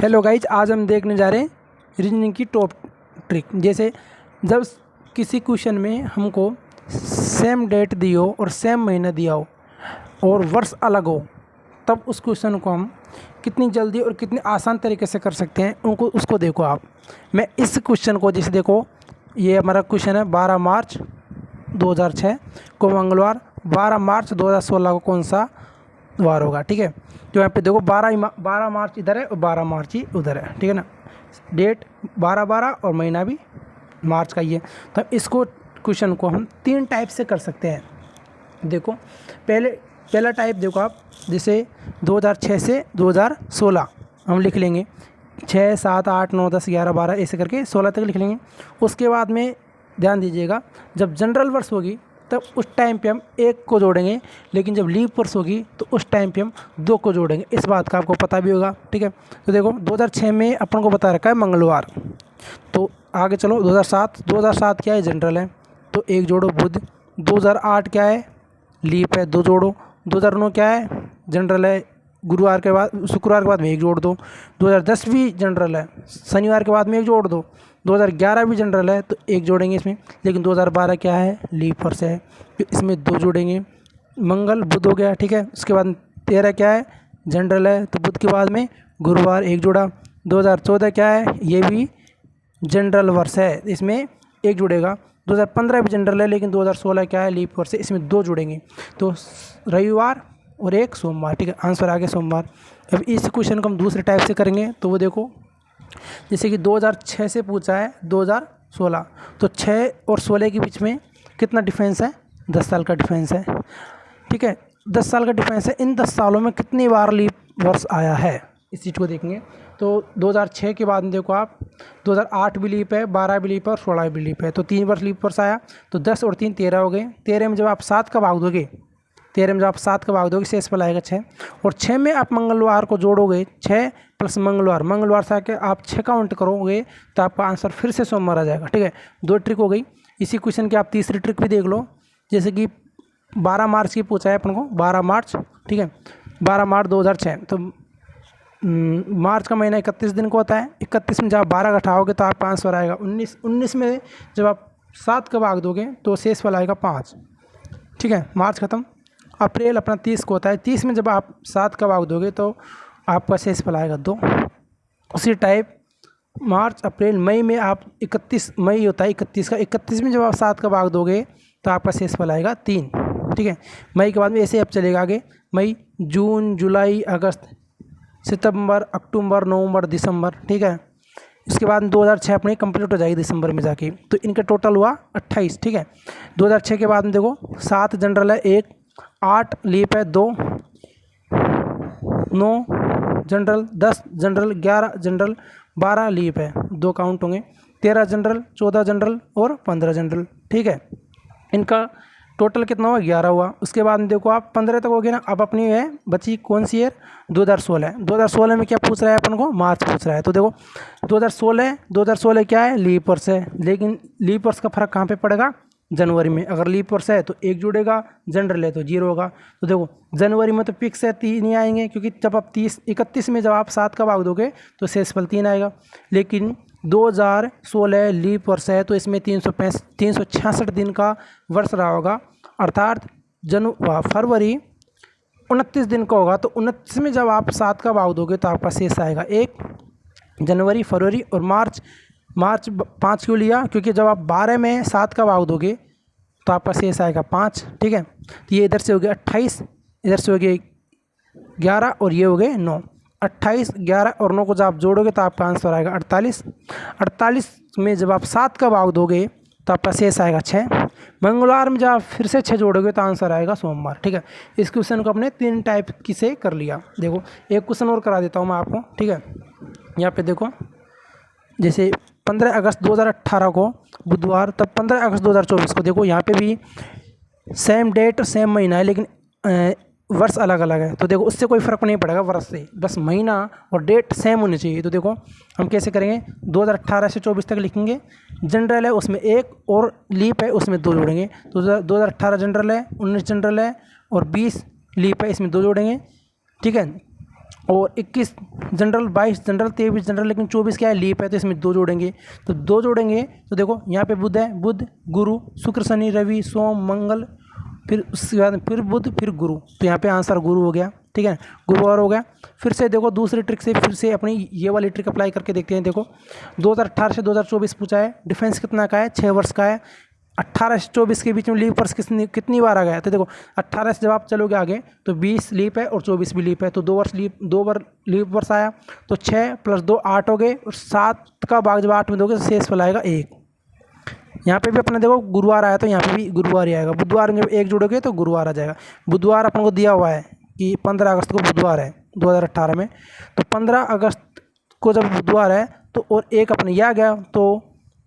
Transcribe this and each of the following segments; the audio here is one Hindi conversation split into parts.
हेलो गाइज, आज हम देखने जा रहे हैं रीजनिंग की टॉप ट्रिक। जैसे जब किसी क्वेश्चन में हमको सेम डेट दी हो और सेम महीना दिया हो और वर्ष अलग हो, तब उस क्वेश्चन को हम कितनी जल्दी और कितने आसान तरीके से कर सकते हैं उसको देखो आप। मैं इस क्वेश्चन को जैसे देखो, ये हमारा क्वेश्चन है 12 मार्च 2006 को मंगलवार, 12 मार्च 2016 को कौन सा वार होगा। ठीक है, तो यहाँ पे देखो 12 मार्च इधर है और 12 मार्च ही उधर है। ठीक है ना, डेट 12 और महीना भी मार्च का ही है। तो इसको क्वेश्चन को हम 3 टाइप से कर सकते हैं। देखो पहला टाइप देखो आप, जैसे 2006 से 2016 हम लिख लेंगे, 6, 7, 8, 9, 10, 11, 12 ऐसे करके 16 तक लिख लेंगे। उसके बाद में ध्यान दीजिएगा, जब जनरल वर्ष होगी तब उस टाइम पे हम 1 को जोड़ेंगे, लेकिन जब लीप वर्ष होगी तो उस टाइम पे हम 2 को जोड़ेंगे। इस बात का आपको पता भी होगा। ठीक है, तो देखो 2006 में अपन को बता रखा है मंगलवार, तो आगे चलो 2007 क्या है, जनरल है, तो 1 जोड़ो बुध। 2008 क्या है, लीप है, 2 जोड़ो। 2009 क्या है, जनरल है, शुक्रवार के बाद में 1 जोड़ दो। 2010 भी जनरल है, शनिवार के बाद में 1 जोड़ दो। 2011 भी जनरल है तो 1 जोड़ेंगे इसमें, लेकिन 2012 क्या है, लीप वर्ष है, तो इसमें 2 जोड़ेंगे। मंगल बुध हो गया। ठीक है, उसके बाद 13 क्या है, जनरल है, तो बुध के बाद में गुरुवार 1 जोड़ा। 2014 क्या है, ये भी जनरल वर्ष है, इसमें 1 जुड़ेगा। 2015 भी जनरल है, लेकिन 2016 क्या है, लीप वर्ष है, इसमें 2 जुड़ेंगे। तो रविवार और 1 सोमवार। ठीक है, आंसर आ गया सोमवार। अब इस क्वेश्चन को हम दूसरे टाइप से करेंगे, तो वो देखो, जैसे कि 2006 से पूछा है 2016, तो 6 और 16 के बीच में कितना डिफरेंस है, 10 साल का डिफरेंस है। ठीक है, 10 साल का डिफरेंस है। इन 10 सालों में कितनी बार लीप वर्ष आया है, इस चीज़ को देखेंगे। तो 2006 के बाद में देखो आप, 2008 भी लीप है, 12 भी लीप है और 16 भी लीप है, तो 3 वर्ष लीप वर्ष आया। तो 10 और 3 13 हो गए। 13 में जब आप 7 का भाग दोगे, 13 में जब आप 7 का भाग दोगे, शेष फल आएगा 6। और 6 में आप मंगलवार को जोड़ोगे, 6 प्लस मंगलवार से आके आप 6 काउंट करोगे तो आपका आंसर फिर से सोमवार आ जाएगा। ठीक है, 2 ट्रिक हो गई। इसी क्वेश्चन की आप तीसरी ट्रिक भी देख लो, जैसे कि 12 मार्च की पूछा है अपन को, 12 मार्च। ठीक है, 12 मार्च 2006, तो मार्च का महीना 31 दिन को होता है। 31 में जब आप 12 घटाओगे तो आपका आंसर आएगा 19। 19 में जब आप 7 का भाग दोगे तो शेष फल आएगा 5। ठीक है, मार्च खत्म। अप्रैल अपना 30 को होता है, 30 में जब आप 7 का भाग दोगे तो आपका शेष फल आएगा 2। उसी टाइप मार्च, अप्रैल, मई में आप 31 मई होता है 31 का, 31 में जब आप 7 का भाग दोगे तो आपका शेष फल आएगा 3। ठीक है, मई के बाद में ऐसे अब चलेगा आगे, मई, जून, जुलाई, अगस्त, सितंबर, अक्टूबर, नवंबर, दिसंबर। ठीक है, इसके बाद 2006 अपनी कंप्लीट हो जाएगी दिसंबर में जाके, तो इनका टोटल हुआ 28। ठीक है, 2006 के बाद में देखो 7 जनरल है, 1, 8 लीप है, 2, 9 जनरल, 10 जनरल, 11 जनरल, 12 लीप है, 2 काउंट होंगे, 13 जनरल, 14 जनरल और 15 जनरल। ठीक है, इनका टोटल कितना हुआ, 11 हुआ। उसके बाद में देखो आप 15 तक हो गया ना। अब अपनी है बची कौन सी ईयर, 2016। 2016 में क्या पूछ रहा है अपन को, मार्च पूछ रहा है। तो देखो 2016 क्या है, लीप वर्ष है, लेकिन लीप वर्ष का फर्क कहाँ पे पड़ेगा, जनवरी में। अगर लीप वर्ष है तो 1 जुड़ेगा, जनरल है तो 0 होगा। तो देखो जनवरी में तो फिक्स है 3 ही आएंगे, क्योंकि जब आप 31 में जब आप 7 का भाग दोगे तो शेषफल 3 आएगा। लेकिन 2016 लीप वर्ष है, तो इसमें 366 दिन का वर्ष रहा होगा, अर्थात फरवरी 29 दिन का होगा। तो 29 में जब आप 7 का भाग दोगे तो आपका शेष आएगा 1। जनवरी, फरवरी और मार्च 5 क्यों लिया, क्योंकि जब आप 12 में 7 का भाग दोगे तो आपका शेष आएगा 5। ठीक है, तो ये इधर से हो गया 28, इधर से हो गया 11 और ये हो गए 9। 28, 11 और 9 को जब आप जोड़ोगे तो आपका आंसर आएगा 48। 48 में जब आप 7 का भाग दोगे तो आपका शेष आएगा 6। मंगलवार में जब आप फिर से 6 जोड़ोगे तो आंसर आएगा सोमवार। ठीक है, इस क्वेश्चन को अपने 3 टाइप की से कर लिया। देखो एक क्वेश्चन और करा देता हूँ मैं आपको। ठीक है, यहाँ पे देखो, जैसे 15 अगस्त 2018 को बुधवार, तब 15 अगस्त 2024 को देखो, यहाँ पे भी सेम डेट सेम महीना है, लेकिन वर्ष अलग अलग है। तो देखो उससे कोई फ़र्क नहीं पड़ेगा वर्ष से, बस महीना और डेट सेम होनी चाहिए। तो देखो हम कैसे करेंगे, 2018 से 24 तक लिखेंगे, जनरल है उसमें 1 और लीप है उसमें 2 जोड़ेंगे। तो 2018 जनरल है, 19 जनरल है और 20 लीप है, इसमें 2 जोड़ेंगे। ठीक है, और 21 जनरल, 22 जनरल, 23 जनरल, लेकिन 24 क्या है, लीप है, तो इसमें 2 जोड़ेंगे। तो 2 जोड़ेंगे तो देखो यहाँ पे बुध है, बुध गुरु शुक्र शनि रवि सोम मंगल, फिर उसके बाद फिर बुध फिर गुरु, तो यहाँ पे आंसर गुरु हो गया। ठीक है, गुरुवार हो गया। फिर से देखो दूसरी ट्रिक से फिर से अपनी ये वाली ट्रिक अप्लाई करके देखते हैं। देखो 2018 से 2024 पूछा है, डिफेंस कितना का है, 6 वर्ष का है। 18 से 24 के बीच में लीप वर्ष कितनी बार आ गया, तो देखो 18 से जब आप चलोगे आगे तो 20 लीप है और 24 भी लीप है, तो 2 बार लीप वर्ष आया, तो 6 + 2 8 हो गए, और 7 का भाग जब 8 में दोगे तो शेष फल आएगा 1। यहाँ पे भी अपना देखो गुरुवार आया तो यहाँ पे भी गुरुवार ही आएगा। बुधवार में जब 1 जोड़ोगे तो गुरुवार आ जाएगा। बुधवार अपन को दिया हुआ है कि 15 अगस्त को बुधवार है 2018 में, तो 15 अगस्त को जब बुधवार है तो और 1 अपने ये आ गया, तो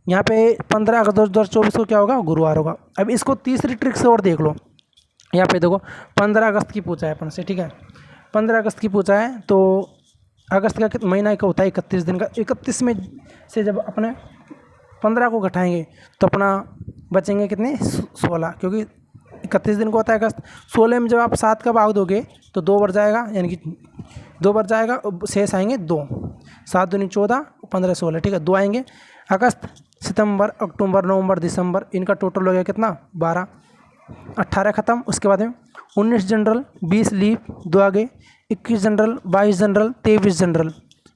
यहाँ पे 15 अगस्त 2024 को क्या होगा, गुरुवार होगा। अब इसको तीसरी ट्रिक से और देख लो। यहाँ पे देखो 15 अगस्त की पूछा है अपन से, ठीक है, 15 अगस्त की पूछा है, तो अगस्त का महीना का होता है 31 दिन का। 31 में से जब अपने 15 को घटाएंगे तो अपना बचेंगे कितने, 16, क्योंकि 31 दिन को होता है अगस्त। 16 में जब आप 7 का भाग दोगे तो 2 बार जाएगा, यानी कि 2 बार जाएगा, शेष आएंगे 2, 7 दूनी 14, 15 16, ठीक है, 2 आएंगे। अगस्त सितंबर अक्टूबर नवंबर दिसंबर, इनका टोटल हो गया कितना, 12, 18 ख़त्म। उसके बाद में 19 जनरल, 20 लीप, 2 आगे, 21 जनरल, 22 जनरल, 23 जनरल,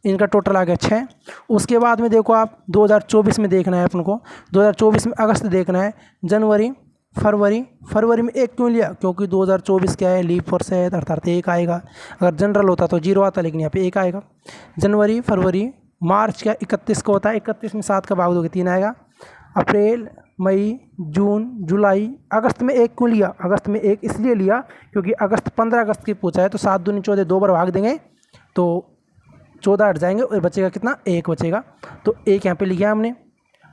इनका टोटल आ गया 6। उसके बाद में देखो आप 2024 में देखना है अपन को, 2024 में अगस्त देखना है, जनवरी फरवरी में 1 क्यों लिया, क्योंकि 2024 क्या है, लीप वर्ष है, अर्थात 1 आएगा। अगर जनरल होता तो 0 आता, लेकिन यहाँ पे 1 आएगा। जनवरी फरवरी, मार्च क्या 31 को होता है, 31 में 7 का भाग दोगे 3 आएगा। अप्रैल मई जून जुलाई, अगस्त में 1 क्यों लिया, अगस्त में 1 इसलिए लिया क्योंकि अगस्त 15 अगस्त की पूछा है, तो 7 दूनी 14, 2 बार भाग देंगे तो 14 हट जाएंगे और बचेगा कितना, 1 बचेगा, तो 1 यहाँ पे लिखा हमने।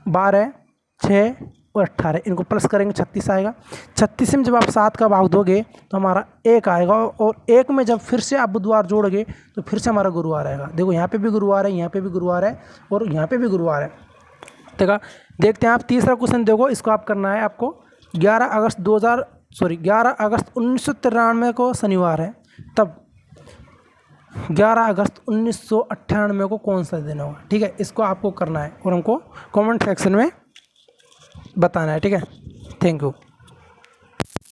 12 6 और 18, इनको प्लस करेंगे 36 आएगा। 36 में जब आप 7 का भाग दोगे तो हमारा 1 आएगा, और 1 में जब फिर से आप बुधवार जोड़ोगे तो फिर से हमारा गुरुवार आएगा। देखो यहाँ पे भी गुरुवार है, यहाँ पे भी गुरुवार है, और यहाँ पे भी गुरुवार है। देखते हैं आप तीसरा क्वेश्चन, देखो इसको आप करना है आपको। 11 अगस्त 1993 को शनिवार है, तब 11 अगस्त 1998 को कौन सा दिन होगा, ठीक है, इसको आपको करना है और हमको कमेंट सेक्शन में बताना है, ठीक है। Thank you.